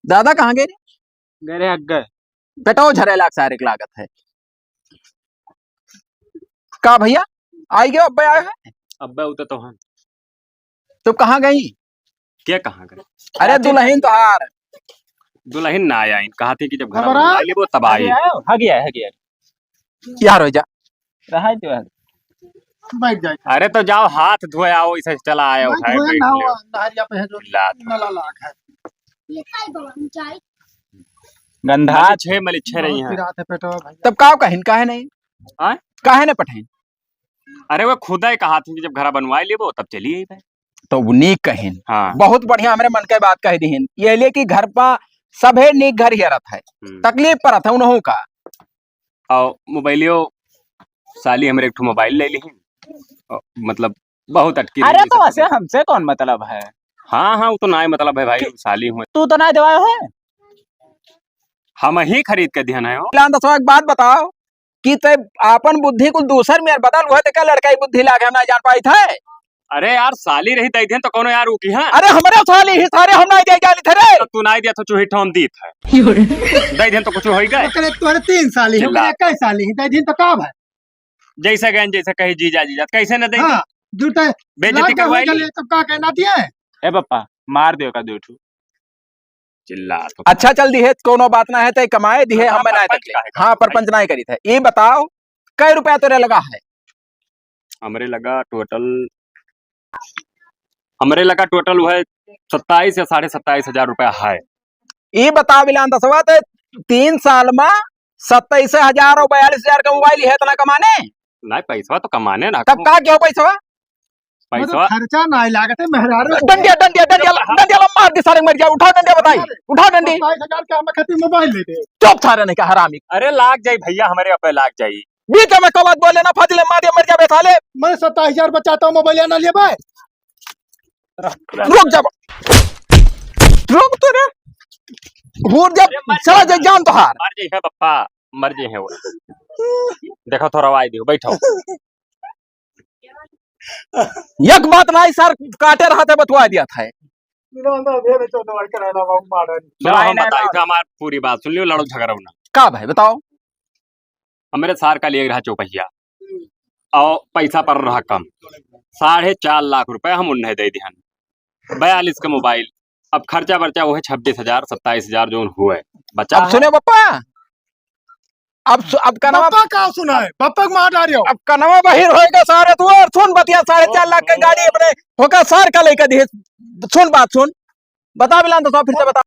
दादा कहाँ गए? गए अग्गे बेटा झरेला सारे की लागत है का भैया? आई गए अब्बे आए हैं? अब्बे उते तो हम तो कहाँ गई? क्या कहाँ गए? अरे दुल्हन तोहार दुल्हन ना आई, कहा थी कि जब घर हमारा- बुला ली वो तब आई। हा गया यार हो जा रहा है जो है बैठ जाए अरे तो जाओ हाथ धोए आओ, इसे चला आया उठाए धोए बैठ ना लियो। नहरिया पे है जो लात। नला लाख है गंधा मली छह मली छह रही बहुत हैं। पिरात है पेटवा भाई। तब का कहिन काहे नहीं? हाँ? काहे ने पठाइन? अरे वो खुदा ही कहा थी कि जब घर बनवाई ली वो तब चली आई भाई। तो वो नीक कहिन, हाँ बहुत बढ़िया हमरे मन के बात कह दीहिन। ये लिए कि घर पा सभे नीक घर ही रहत है, तकलीफ पर है उन्हों का। और मोबाइलियो साली हमरे एक ठो मोबाइल ले ली, मतलब बहुत अटकी अरे रही तो सब वैसे हमसे कौन मतलब है? हाँ हाँ वो तो ना ही मतलब है भाई, साली हूँ तू तो ना देवायो है। हम ही खरीद के दिया है। दसवा एक बात बताओ कि ते आपन बुद्धि कुल दूसर में बदल हुआ क्या लड़का की बुद्धि लागे हम ना जान पाई थे। अरे यार साली रही दई तो कौन यार की है। अरे हमारे साली ही सारे हम नहीं जाली थे रे। तो तू नहीं दिया तो चूही ठोम दी था दई तो कुछ हो गए। ओकरे तोरे 3 साल ही चिल्ला। ओकरे 21 साल ही दे दिन तो का भाई। जैसे गए जैसे कही जीजा जीजा कैसे न दे हां झूठे बेइज्जती करवाई ली। तब का कहना दिए ए पप्पा मार दियो का दूठू चिल्ला तो अच्छा चल दिहे कोनो बात ना है ते कमाए दिहे हम ना परपंच तकले। काहे का? हाँ परपंच नहीं करी थे। ये बताओ कई रुपया तोरे लगा है? हमरे लगा टोटल वो है 27 या 27,500 रुपया है। ये बताओ बिलान दसवा ते 3 साल में 27,000 और 42,000 का मोबाइल है इतना कमाने? नहीं पैसा तो कमाने ना तब का क्यों पैसा? पैसा खर्चा ना लागत है मेहरारू डंडिया डंडिया डंडिया डंडिया मार दे सारे मर जाओ। उठाओ डंडिया बताई, उठाओ डंडी। 22,000 का हम खातिर मोबाइल ले दे। चुप सारे नहीं का हरामी। अरे लाग जाई भैया हमारे अपने लाग जाई। बीच में कवत बोले ना फाजिले मार दिया मर जा बेसाले। मैं 27,000 बचाता हूं मोबाइल ना लिए भाई। रुक जा रुक तो रे भूल जा चला जा जान तो हार। मर जाई है पप्पा मर जाई है वो। देखो थोड़ा आवाज दियो बैठो। एक बात नहीं सर काटे रहा था बतवा दिया था। ना भेरे तो दवाई कराना बाबू मारन। चलो हम नहीं, बताई था हमारी पूरी बात सुन लियो, लड़ो झगड़ो ना। का भाई बताओ? हमारे सार का लिए रहा चौपहिया और पैसा पर रहा कम 4.5 लाख रुपए हम उन्हें दे दिहन। 42 का मोबाइल, अब खर्चा बर्चा वो है 26,000 27,000 जो हुए बचा अब सुने पप्पा, अब कनवा पापा का सुना है पापा को मार डालियो। अब कनवा बहिर होएगा सारे तू और सुन बतिया 4.5 लाख का गाड़ी अपने होगा सार का लेकर दिए। सुन बात सुन बता बिलान तो फिर से बता।